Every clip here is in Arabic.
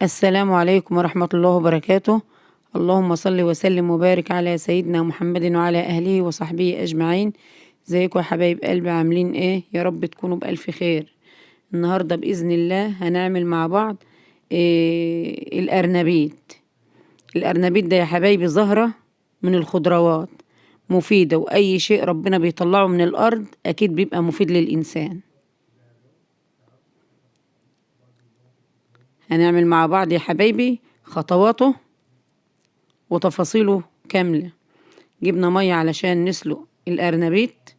السلام عليكم ورحمة الله وبركاته. اللهم صل وسلم وبارك على سيدنا محمد وعلى أهله وصحبه أجمعين. ازيكم يا حبايب قلبي، عاملين ايه؟ يا رب تكونوا بألف خير. النهاردة بإذن الله هنعمل مع بعض الأرنبيت. الأرنبيت ده يا حبايبي زهرة من الخضروات، مفيدة، وأي شيء ربنا بيطلعه من الأرض أكيد بيبقى مفيد للإنسان. هنعمل مع بعض يا حبايبي خطواته وتفاصيله كاملة. جبنا مية علشان نسلق الأرنبيت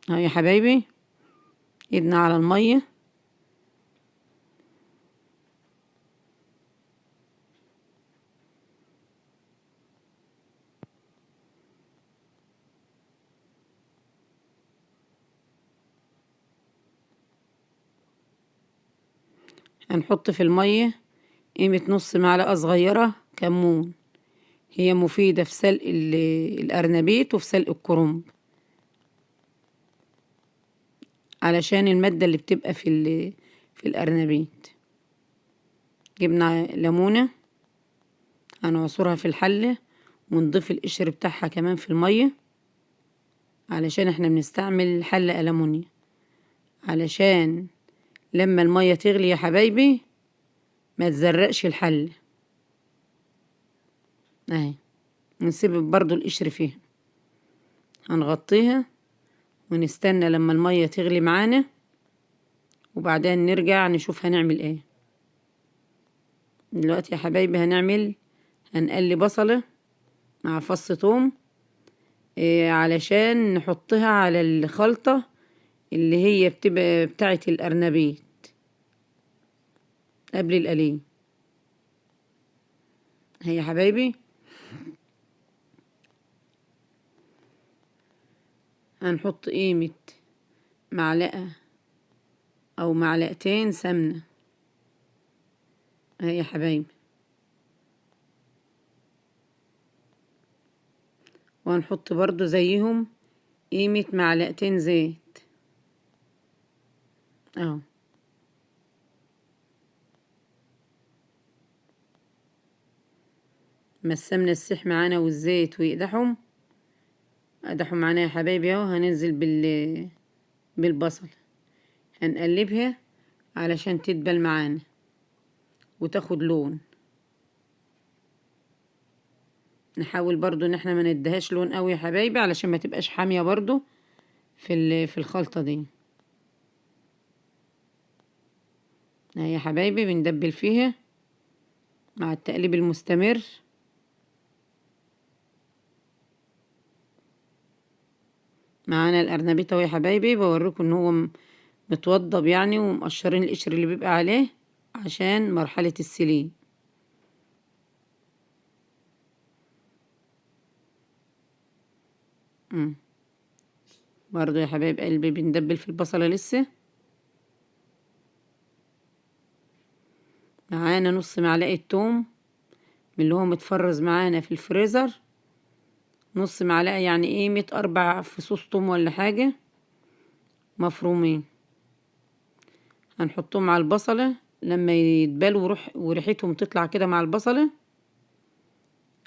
اهو يا حبايبي، ايدنا على المية. هنحط في المية قيمة نص معلقة صغيرة كمون، هي مفيدة في سلق الأرنبيت وفي سلق الكرنب، علشان المادة اللي بتبقى في الأرنبيت. جبنا ليمونة هنعصرها في الحلة ونضيف القشر بتاعها كمان في المية، علشان احنا بنستعمل حلة ألمونيا، علشان لما المية تغلي يا حبايبي ما تزرقش الحل اهي. ونسيب برضو القشر فيها، هنغطيها ونستنى لما المية تغلي معانا، وبعدين نرجع نشوف هنعمل ايه. دلوقتي يا حبايبي هنقلي بصلة مع فص ثوم علشان نحطها على الخلطة اللي هي بتبقى بتاعة الأرنبيت قبل القلي. هي يا حبايبي هنحط قيمة معلقة أو معلقتين سمنة اهي يا حبايبي، وهنحط برضو زيهم قيمة معلقتين زيت اهو. ما السمنة تسيح معانا والزيت ويقدحهم معانا يا حبايبي اهو. هننزل بالبصل، هنقلبها علشان تدبل معانا وتاخد لون. نحاول برضو ان احنا ما ندهاش لون قوي يا حبايبي علشان ما تبقاش حامية برضو في الخلطة دي اهي يا حبايبي. بندبل فيها مع التقليب المستمر. معانا الارنبيط اهو يا حبايبي، بوريكم ان هو متوضب يعني، ومقشرين القشر اللي بيبقى عليه عشان مرحلة السليق. برضو يا حبايب قلبي بندبل في البصلة لسه. معانا نص معلقة توم من اللي هو متفرز معانا في الفريزر، نص معلقة يعني قيمة 4 فصوص توم ولا حاجة مفرومين. هنحطهم على البصلة لما يتبالوا وريحتهم تطلع كده مع البصلة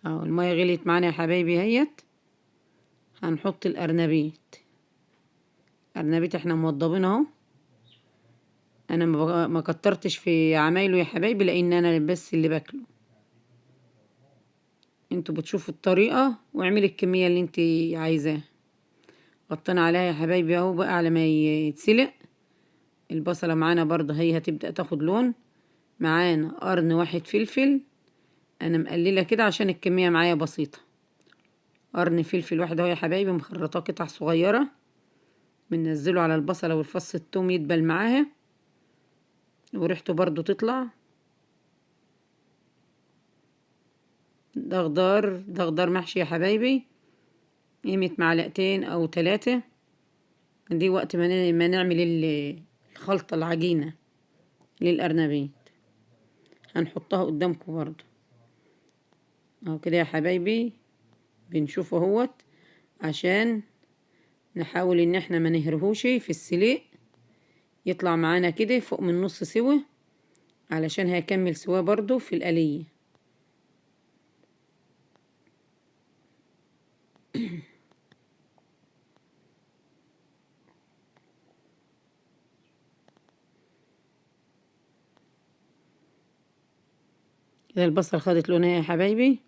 اهو. المية غليت معانا يا حبايبي اهيت. هنحط الأرنبيت احنا موضبين اهو. انا ما كترتش في عمايله يا حبايبي لان انا بس اللي باكله. انتوا بتشوفوا الطريقة واعملي الكمية اللي انت عايزاها. غطينا عليها يا حبايبي اهو بقى على ما يتسلق. البصلة معانا برضه هي هتبدأ تاخد لون. معانا قرن واحد فلفل، انا مقللة كده عشان الكمية معايا بسيطة. قرن فلفل واحد اهو يا حبايبي، مخرطاه قطع صغيرة. بننزله على البصلة والفص التوم يدبل معاها وريحته برضه تطلع. ده خضار محشي يا حبايبي، قيمة معلقتين او 3. دي وقت ما نعمل الخلطة العجينة للأرنبيت. هنحطها قدامكم برضو اهو كده يا حبايبي. بنشوفه اهوت عشان نحاول ان احنا ما نهرهوش في السليق، يطلع معانا كده فوق من نص سوا علشان هيكمل سواه برضو في القلية. كده البصل خدت لونها يا حبايبي.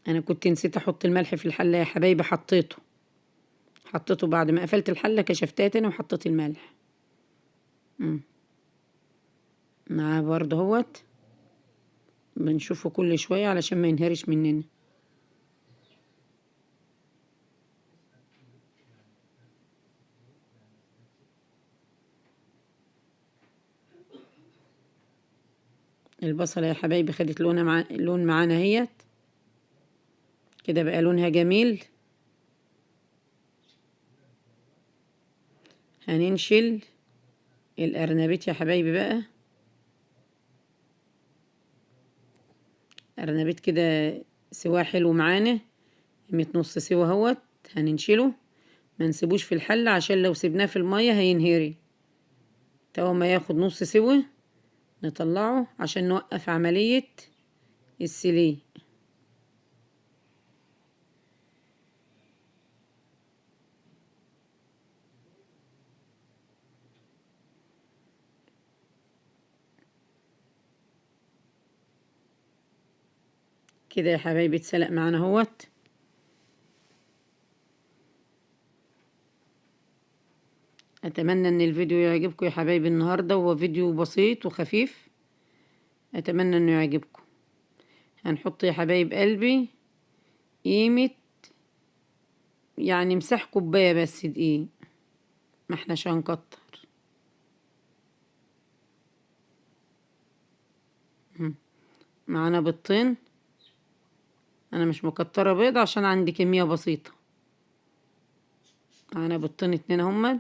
انا كنت نسيت احط الملح في الحلة يا حبايبي، حطيته بعد ما قفلت الحلة، كشفتها تاني وحطيت الملح. معاه برضه اهوت، بنشوفه كل شوية علشان ما ينهرش مننا. البصلة يا حبايبي خدت لون معانا اهيت، كده بقى لونها جميل. هننشل الأرنبيط يا حبايبي بقى. أرنبيط كده سواه حلو معانا، نص سوا اهوت. هننشله، ما نسيبوش في الحلة عشان لو سيبناه في المية هينهري. تو ما ياخد نص سوا نطلعه عشان نوقف عملية السليه. كده يا حبايبي اتسلق معانا اهوت. اتمنى ان الفيديو يعجبكم يا حبايبي النهارده، هو فيديو بسيط وخفيف، اتمنى انه يعجبكم. هنحط يا حبايب قلبي قيمة يعني مساح كوباية بس دقيق، ما احناش هنكتر. معانا بيضتين، انا مش مكترة بيض عشان عندي كمية بسيطة. معانا بيضتين اتنين هما.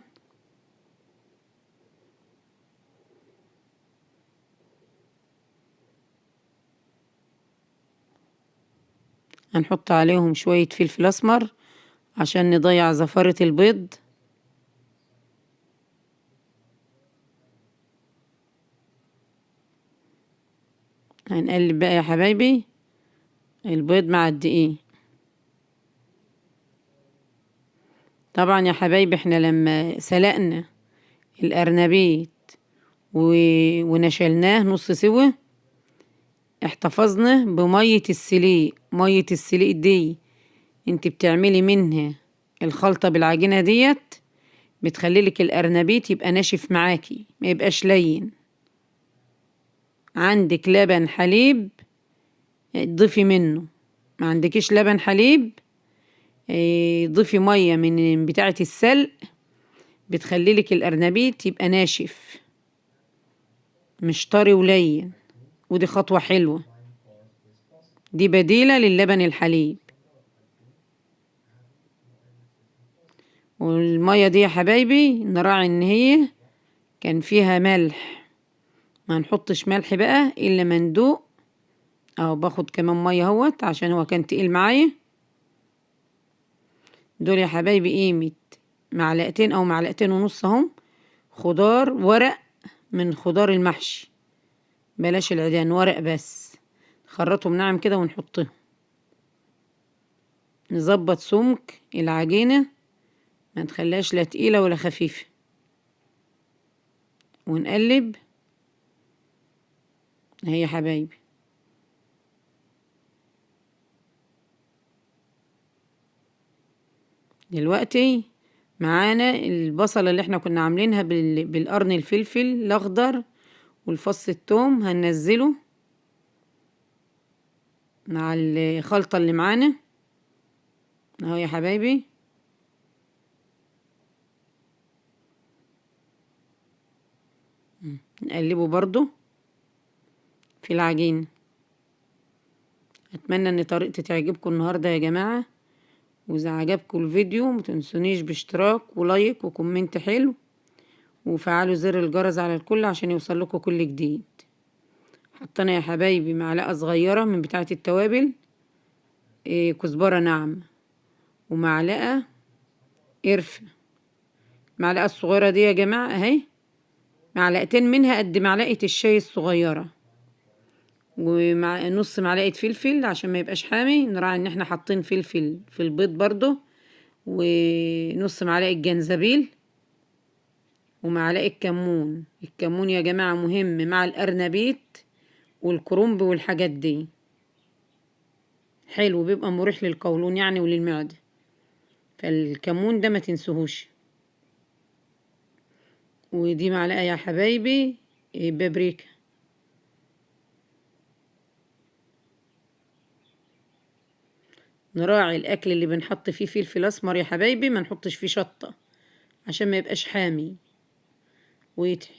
هنحط عليهم شوية فلفل اسمر عشان نضيع زفارة البيض. هنقلب بقى يا حبايبي البيض مع الدقيق. طبعا يا حبايبي احنا لما سلقنا الأرنبيط ونشلناه نص سوا، احتفظنا بمية السليق. مية السليق دي انت بتعملي منها الخلطة بالعجينة ديت، بتخليلك الأرنبيط يبقى ناشف معاكي، ما يبقاش لين. عندك لبن حليب ضيفي منه، ما عندكيش لبن حليب ضيفي مية من بتاعة السلق، بتخليلك الأرنبيط يبقى ناشف مش طري ولين. ودي خطوة حلوة، دي بديلة للبن الحليب. والمية دي يا حبايبي نراعي ان هي كان فيها ملح، ما نحطش ملح بقى الا ما ندوق. اهو باخد كمان مية اهوت عشان هو كان تقيل معايا. دول يا حبايبي قيمة معلقتين او معلقتين ونص اهم خضار ورق من خضار المحشي، بلاش العيدان، ورق بس. نخرطهم ناعم كده ونحطهم، نظبط سمك العجينة، ما نخليهاش لا تقيلة ولا خفيفة، ونقلب اهي يا حبايبي. دلوقتي معانا البصلة اللي احنا كنا عاملينها بالقرن الفلفل الاخضر والفص الثوم، هننزله مع الخلطة اللي معانا اهو يا حبايبي. نقلبه برضو في العجين. اتمنى ان طريقتي تعجبكم النهارده يا جماعة، واذا عجبكم الفيديو متنسونيش باشتراك ولايك وكومنت حلو، وفعلوا زر الجرس على الكل عشان يوصل لكم كل جديد. حطينا يا حبايبي معلقة صغيرة من بتاعة التوابل كزبرة ناعمة، ومعلقة قرفة. المعلقة الصغيرة دي يا جماعة اهي معلقتين منها قد معلقة الشاي الصغيرة، ومع نص معلقة فلفل عشان ما يبقاش حامي. نراعي ان احنا حاطين فلفل في البيض برضو، ونص معلقة جنزبيل، ومعلقة كمون. الكمون يا جماعة مهم مع الأرنبيت والكرنب والحاجات دي، حلو، بيبقى مريح للقولون يعني وللمعدة، فالكمون ده ما تنسوهوش. ودي معلقة يا حبايبي بابريكا. نراعي الأكل اللي بنحط فيه فلفل أسمر يا حبايبي، ما نحطش فيه شطة عشان ما يبقاش حامي ويتعب.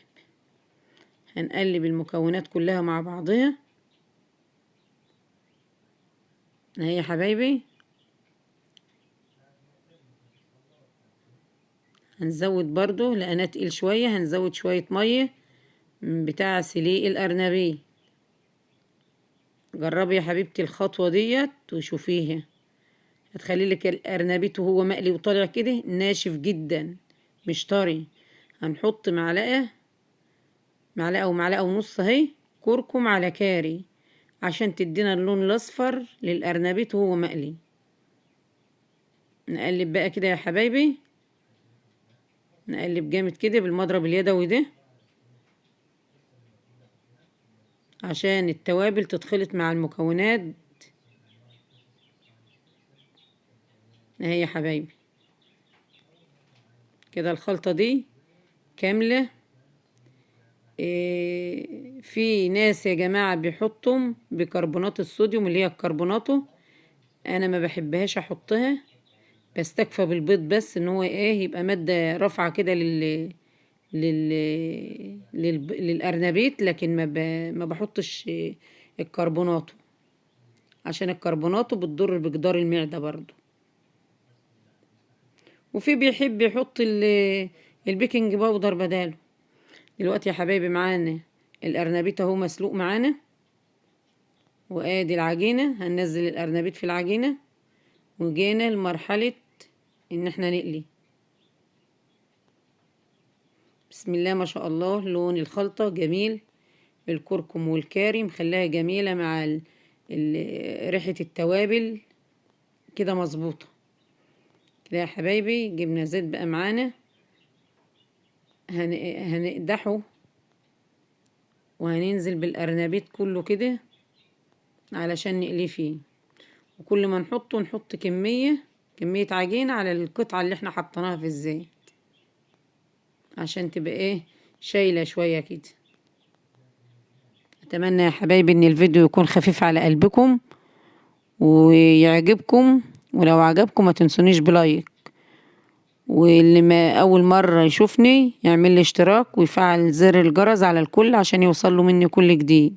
هنقلب المكونات كلها مع بعضها اهي يا حبايبي. هنزود برضو لأنها تقيل شوية، هنزود شوية مية من بتاع سليق الأرنبي. جربي يا حبيبتي الخطوة ديت وشوفيها، هتخلي لك الأرنبيت وهو مقلي وطالع كده ناشف جدا مش طري. هنحط معلقة ومعلقة ونص اهي كركم على كاري عشان تدينا اللون الأصفر للأرنبيت وهو مقلي. نقلب بقى كده يا حبايبي، نقلب جامد كده بالمضرب اليدوي ده عشان التوابل تتخلط مع المكونات اهي يا حبايبي. كده الخلطة دي كاملة. في ناس يا جماعة بيحطهم بيكربونات الصوديوم اللي هي الكربوناتو، انا ما بحبهاش احطها، بستكفى بالبيض بس ان هو يبقى مادة رافعة كده للأرنبيت، لكن ما بحطش الكربوناتو عشان الكربوناتو بتضر بجدار المعدة برضو. وفي بيحب يحط البيكنج باودر بداله. دلوقتي يا حبايبي معانا الأرنبيت اهو مسلوق معانا، وادي العجينة. هننزل الأرنبيت في العجينة، وجينا لمرحلة ان احنا نقلي. بسم الله ما شاء الله، لون الخلطة جميل، الكركم والكاري مخليها جميلة مع ريحة التوابل كده مظبوطة. كده يا حبايبي جبنا زيت بقى معانا، هنقدحه وهننزل بالأرنبيت كله كده علشان نقليه فيه. وكل ما نحط كمية عجينة على القطعة اللي احنا حطيناها في الزيت عشان تبقى شايلة شوية كده. اتمنى يا حبايبي ان الفيديو يكون خفيف على قلبكم ويعجبكم، ولو عجبكم ما تنسونيش بلايك، واللي ما اول مرة يشوفني يعمل لي اشتراك ويفعل زر الجرس على الكل عشان يوصله مني كل جديد.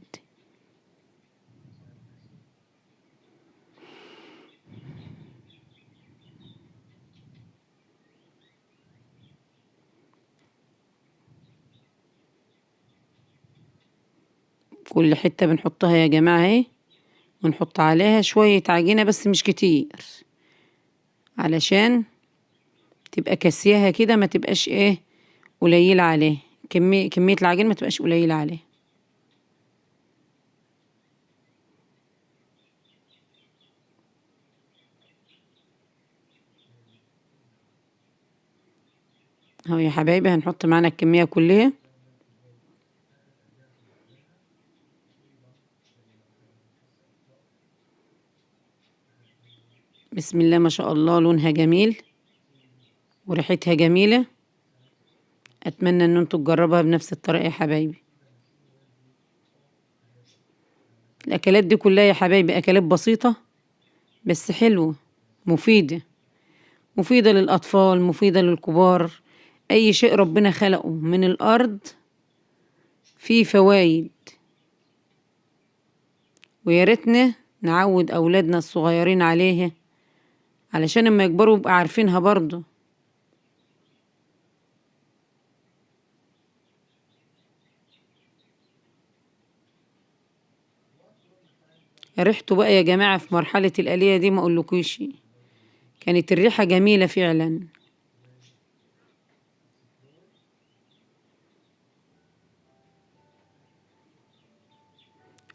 كل حتة بنحطها يا جماعة اهي، ونحط عليها شوية عجينة بس مش كتير علشان تبقى كاسياها كده، ما تبقاش قليلة عليه. كمية العجين ما تبقاش قليلة عليه. اهو يا حبايبي هنحط معانا الكمية كلها. بسم الله ما شاء الله، لونها جميل وريحتها جميلة. اتمنى ان انتوا تجربوها بنفس الطريقة يا حبايبي. الاكلات دي كلها يا حبايبي اكلات بسيطة بس حلوة، مفيدة، مفيدة للاطفال، مفيدة للكبار. اي شيء ربنا خلقه من الارض فيه فوايد، ويا ريتنا نعود اولادنا الصغيرين عليها علشان لما يكبروا يبقى عارفينها برضو. ريحته بقى يا جماعة في مرحلة القلية دي ما اقولكوش، كانت الريحة جميلة فعلا.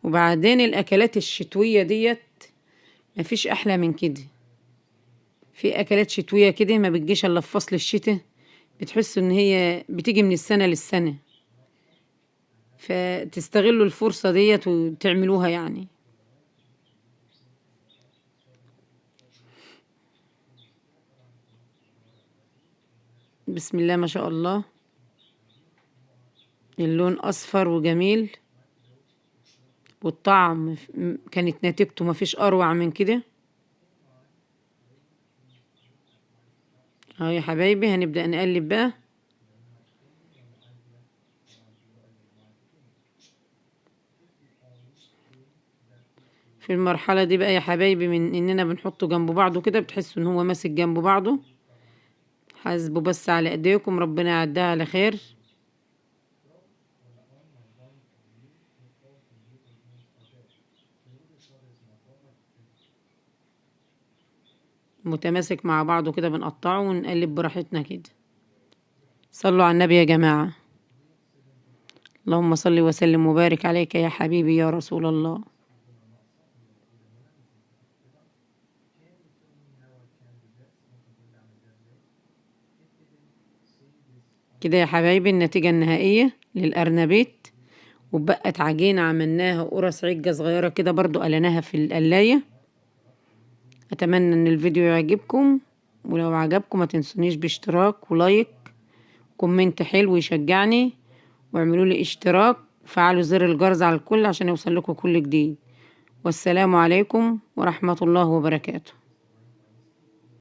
وبعدين الاكلات الشتوية ديت مفيش احلى من كده. في اكلات شتوية كده ما بتجيش الا في فصل الشتاء، بتحس ان هي بتيجي من السنة للسنة، فتستغلوا الفرصة ديت وتعملوها يعني. بسم الله ما شاء الله، اللون اصفر وجميل، والطعم كانت نتيجته مفيش اروع من كده. اهو يا حبايبي هنبدأ نقلب بقى. في المرحلة دي بقى يا حبايبي من اننا بنحطه جنب بعضه كده، بتحسوا ان هو ماسك جنب بعضه. حاسبوا بس على ايديكم، ربنا يعدها على خير. متماسك مع بعضه كده، بنقطعه ونقلب براحتنا كده. صلوا على النبي يا جماعة. اللهم صل وسلم وبارك عليك يا حبيبي يا رسول الله. كده يا حبايبي النتيجة النهائية للأرنبيت. وبقت عجينة عملناها قرص عجة صغيرة كده، برضو قلناها في القلاية. أتمنى إن الفيديو يعجبكم، ولو عجبكم ما تنسونيش باشتراك ولايك، كومنت حلو يشجعني، واعملوا لي اشتراك وفعلوا زر الجرس على الكل عشان يوصل لكم كل جديد. والسلام عليكم ورحمة الله وبركاته.